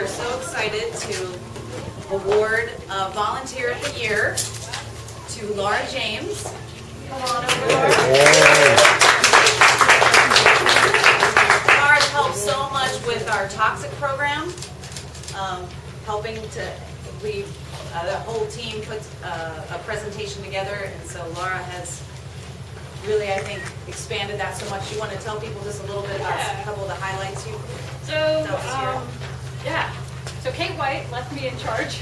are so excited to award Volunteer of the Year to Laura James. Come on over, Laura. Laura's helped so much with our toxic program, helping to, the whole team put a presentation together, and so Laura has really, I think, expanded that so much. You want to tell people just a little bit about a couple of the highlights you yeah. So Kate White left me in charge.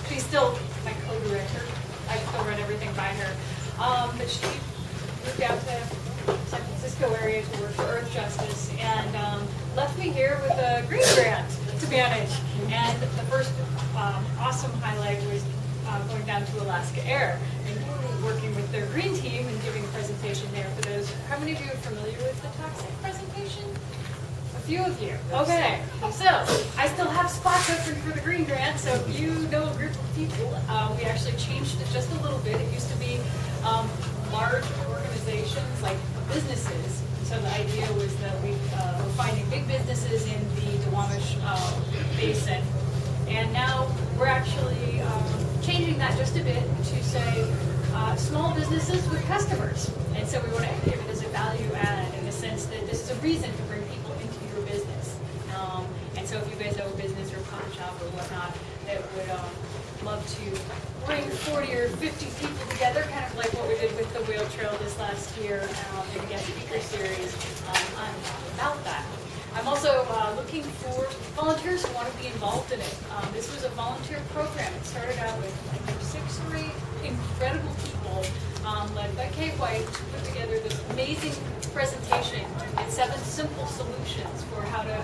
She's still my co-director. I still run everything by her. But she moved out to San Francisco area to work for Earth Justice and left me here with a green grant to manage. And the first awesome highlight was going down to Alaska Air and working with their green team and giving a presentation there for those. How many of you are familiar with the toxic presentation? A few of you. Okay. So I still have spots open for the green grant, so if you know a group of people, we actually changed it just a little bit. It used to be large organizations like businesses. So the idea was that we were finding big businesses in the Duwamish Basin. And now we're actually changing that just a bit to say small businesses with customers. And so we want to give it as a value add in the sense that this is a reason to bring people into your business. And so if you guys have a business or a pawn shop or whatnot that would love to bring 40 or 50 people together, kind of like what we did with the Whale Trail this last year in the guest speaker series, I'm about that. I'm also looking for volunteers who want to be involved in it. This was a volunteer program. It started out with like 6 or 8 incredible people led by Kate White to put together this amazing presentation and 7 simple solutions for how to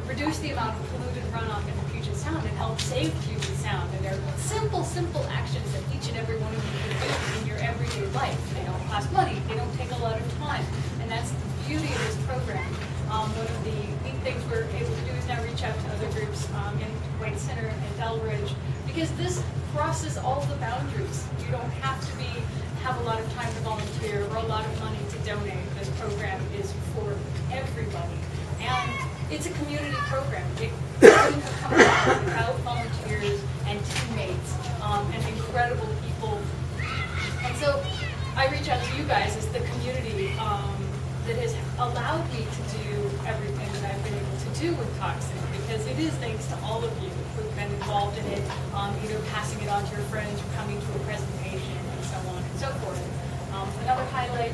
reduce the amount of polluted runoff in the Puget Sound and help save Puget Sound. And they're simple actions that each and every one of you can do in your everyday life. They don't cost money. They don't take a lot of time. And that's the beauty of this program. One of the neat things we're able to do is now reach out to other groups in White Center and Delridge, because this crosses all the boundaries. You don't have to have a lot of time to volunteer or a lot of money to donate. This program is for everybody. And it's a community program. It couldn't have come about without volunteers and teammates and incredible people. And so I reach out to you guys as the community that has allowed me to do everything that I've been able to do with Toxic, because it is thanks to all of you who've been involved in it, either passing it on to your friends or coming to a presentation and so on and so forth. Another highlight,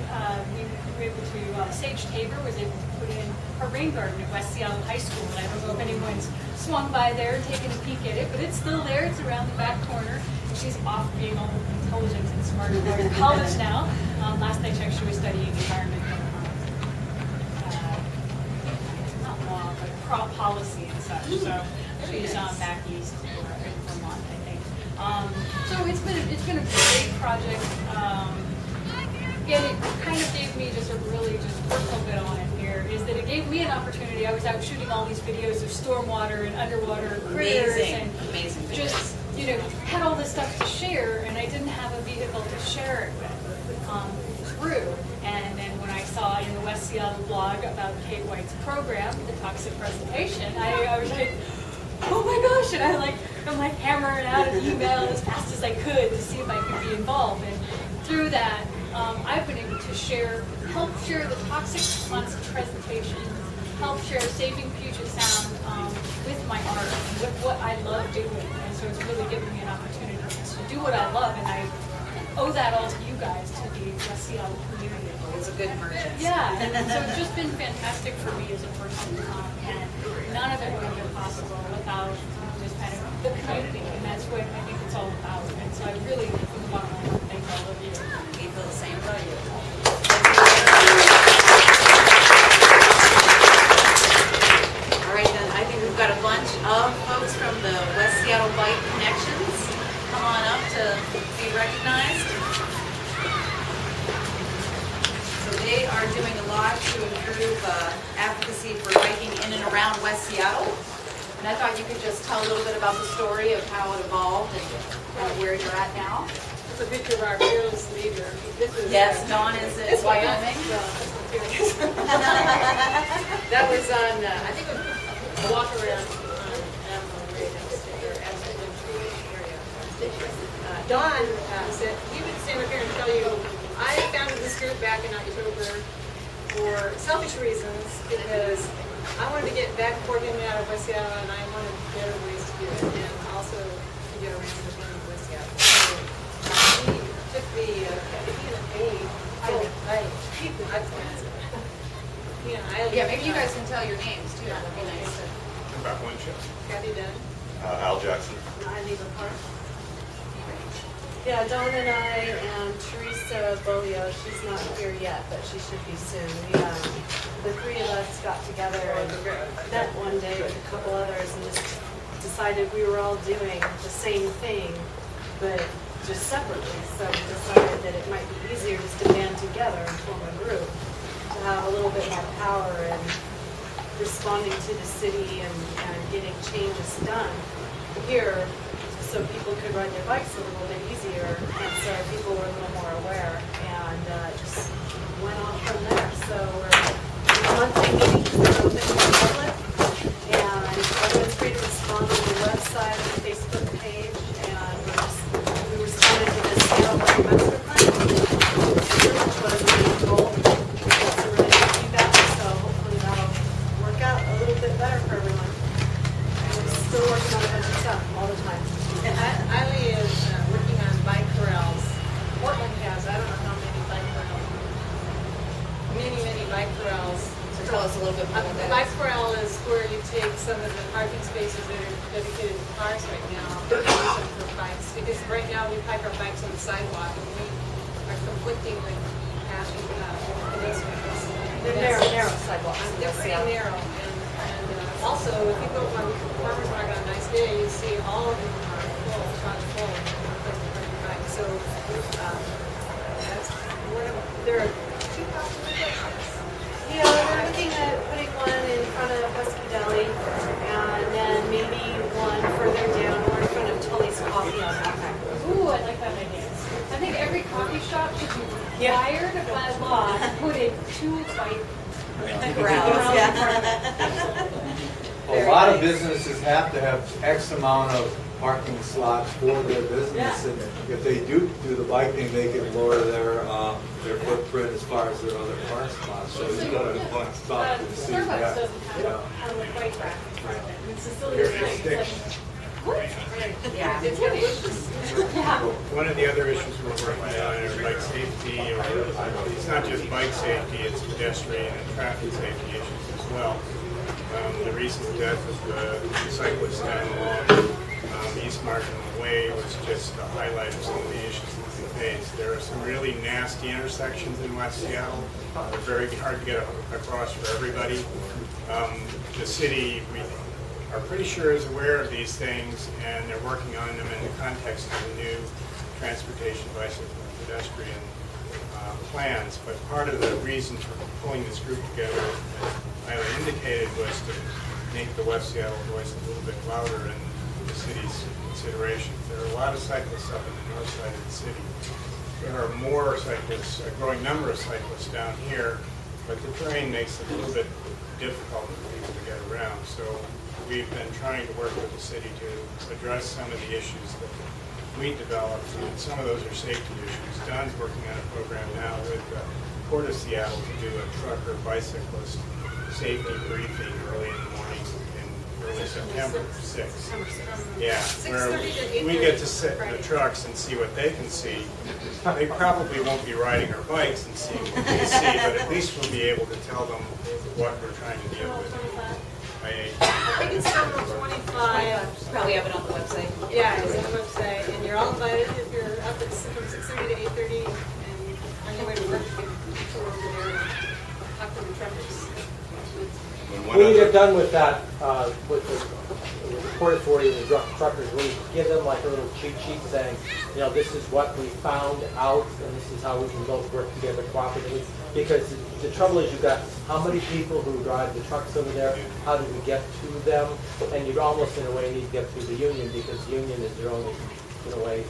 we were able to, Sage Tabor was able to put in her rain garden at West Seattle High School. And I don't know if anyone's swung by there and taken a peek at it, but it's still there. It's around the back corner. She's off being all intelligent and smart and going to college now. Last I checked, she was studying environmental crop policy and such. So she's back east in Vermont, I think. So it's been a great project. Again, it kind of gave me just a really personal bit on it here, is that it gave me an opportunity. I was out shooting all these videos of stormwater and underwater critters and just, had all this stuff to share, and I didn't have a vehicle to share it with through. And then when I saw in the West Seattle blog about Kate White's program, the toxic presentation, I was like, oh my gosh, and I'm hammering out an email as fast as I could to see if I could be involved. And through that, I've been able to help share the toxic response presentation, help share saving Puget Sound with my art, with what I love doing. And so it's really given me an opportunity to do what I love, and I owe that all to you guys, to the West Seattle community. It's a good merger. Yeah, and so it's just been fantastic for me as a person, and none of it would have been possible without just kind of the community, and that's what I think it's all about. And so I really, from the bottom line, thank all of you. We feel the same about you. All right, then I think we've got a bunch of folks from the West Seattle Bike Connections. Come on up to be recognized. So they are doing a lot to improve advocacy for biking in and around West Seattle. And I thought you could just tell a little bit about the story of how it evolved and where you're at now. It's a picture of our fearless leader. Yes, Dawn is in Wyoming. That was on, I think, a walk around Don said, he would stand up here and tell you, I founded this group back in October for selfish reasons, because I wanted to get back and forth in and out of West Seattle, and I wanted better ways to do it, and also to get around the thing in West Seattle. So he took the, he and I. Yeah, maybe you guys can tell your names too, that'd be nice. About one show. Kathy Dunn. Al Jackson. Eileen Park. Yeah, Dawn and I and Teresa Bolio, she's not here yet, but she should be soon. The three of us got together and met one day with a couple others and just decided we were all doing the same thing, but just separately. So we decided that it might be easier just to band together and form a group to have a little bit more power in responding to the city and getting changes done here, so people could ride their bikes a little bit easier, and so people were a little more aware, and just went on from there. So we're monthly meetings that are open to the public, and everyone's free to respond on the website, the Facebook page, and we responded to the Seattle Master Plan, which was a big goal. We got some really good feedback, so hopefully that'll work out a little bit better for everyone. We're still working on a bunch of stuff all the time. And Eileen is working on bike corrals. Portland has, I don't know how many bike corrals. Many bike corrals. So tell us a little bit more about A that. bike corral is where you take some of the parking spaces that are dedicated to cars right now and use them for bikes. Because right now we park our bikes on the sidewalk and we are conflicting with passing pedestrians. They're narrow sidewalks. They're pretty narrow. And also, if you go on farmer's market on a nice day, you see all of them are full, chock full. So that's one of, there are two possibilities. Yeah, we're looking at putting one in front of Husky Deli, and then maybe one further down or in front of Tully's Coffee on Outback. Ooh, I like that idea. I think every coffee shop should be Yeah. required by law to put in 2 bike Grounds, yeah. A lot of businesses have to have X amount of parking slots for their business, and if they do the bike thing, they can lower their footprint as far as their other park spots. So you got to talk to the city. Starbucks Yeah. doesn't have a bike rack in front of it. And Cecilia Here's was your like, stick. what? Yeah. It's delicious. Yeah. One of the other issues we're working on is bike safety, or it's not just bike safety, it's pedestrian and traffic safety issues as well. The recent death of the cyclist down along East Marginal Way was just a highlight of some of the issues that we face. There are some really nasty intersections in West Seattle. They're very hard to get across for everybody. The city, we are pretty sure, is aware of these things, and they're working on them in the context of the new transportation, bicycle, and pedestrian plans. But part of the reason for pulling this group together, as Eileen indicated, was to make the West Seattle voice a little bit louder in the city's considerations. There are a lot of cyclists up in the north side of the city. There are more cyclists, a growing number of cyclists down here, but the terrain makes it a little bit difficult for people to get around. So we've been trying to work with the city to address some of the issues that we developed, and some of those are safety issues. Don's working on a program now with the Port of Seattle to do a trucker bicyclist safety briefing early in the morning in early September 6th. Yeah, where 6:30 to we get to sit in the trucks and see what they can see. They probably won't be riding our bikes and seeing what they see, but at least we'll be able to tell them what we're trying to deal with. I think it's Terminal 25. Probably have it on the website. Yeah, it's on the website, and you're all invited if you're up at from 6:30 to 8:30, and on your way to work, you can tour over there and talk to the truckers. When When you get done with that, with the Port Authority and the truckers, we give them like a little cheat sheet saying, you know, this is what we found out, and this is how we can both work together cooperatively. Because the trouble is, you've got how many people who drive the trucks over there, how do we get to them? And you'd almost, in a way, need to get through the union, because the union is your only, in a way,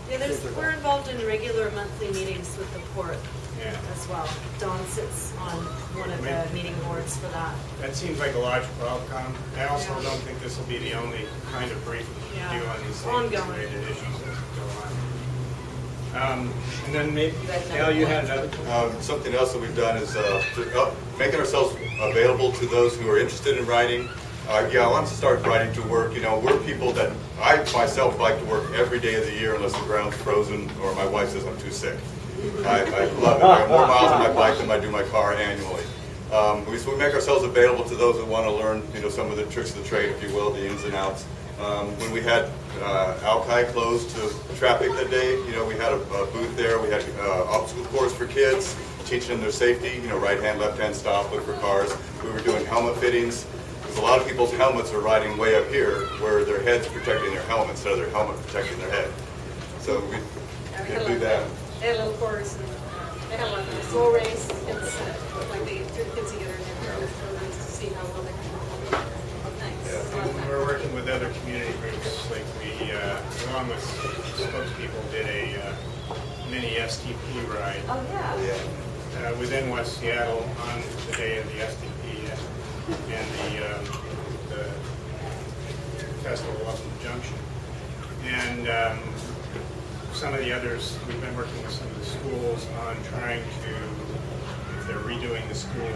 Yeah, we're involved in regular monthly meetings with the port, Yeah. as well. Dawn sits on one of the meeting boards for that. That seems like a logical outcome. I also don't think this will be the only kind of briefing we Yeah. do on these Ongoing. safety-related issues that go on. And then maybe, Al, you had another? Something else that we've done is making ourselves available to those who are interested in riding. I want to start riding to work. You know, we're people that, I myself like to work every day of the year unless the ground's frozen or my wife says I'm too sick. I love it. I have more miles on my bike than I do my car annually. So we make ourselves available to those that want to learn, you know, some of the tricks of the trade, if you will, the ins and outs. When we had Alki closed to traffic that day, you know, we had a booth there. We had obstacle course for kids, teaching them their safety, you know, right hand, left hand stop, look for cars. We were doing helmet fittings. Because a lot of people's helmets are riding way up here where their head's protecting their helmet instead of their helmet protecting their head. So we can do that. They had a little course, and they had like a slow race, kids, like they threw the kids together and they were to see how well they can perform. Nice. We're working with other community groups, like we, along with spokespeople, did a mini STP ride Oh, yeah. within West Seattle on the day of the STP and the festival up in the Junction. And some of the others, we've been working with some of the schools on trying to, if they're redoing the school,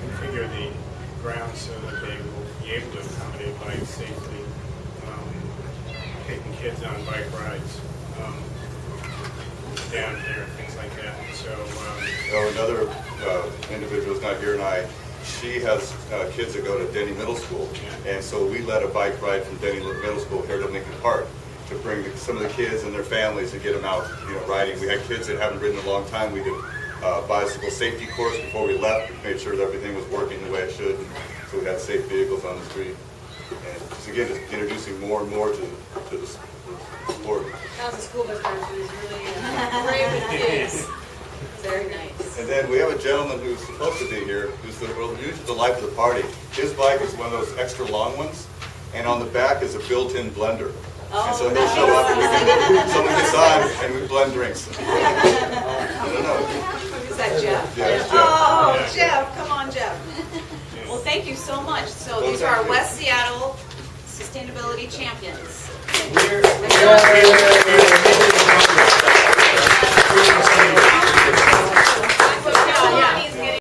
configure the grounds so that they will be able to accommodate bikes safely, taking kids on bike rides down here, things like that. So, Another individual is not here tonight. She has kids that go to Denny Middle School, and so we led a bike ride from Denny Middle School here to Lincoln Park to bring some of the kids and their families and get them out, you know, riding. We had kids that haven't ridden in a long time. We did a bicycle safety course before we left. We made sure that everything was working the way it should. So we had safe vehicles on the street. And just, again, just introducing more and more to the sport. How's the school bus driver who's really great with kids? Very nice. And then we have a gentleman who's supposed to be here, who's usually the life of the party. His bike is one of those extra long ones, and on the back is a built-in blender. And so he'll show up and someone gets on and we blend drinks. I don't know. Is that Jeff? Yeah, it's Jeff. Oh, Yeah. Jeff, come on, Jeff. Well, thank you so much. So these are our West Seattle Sustainability Champions. We're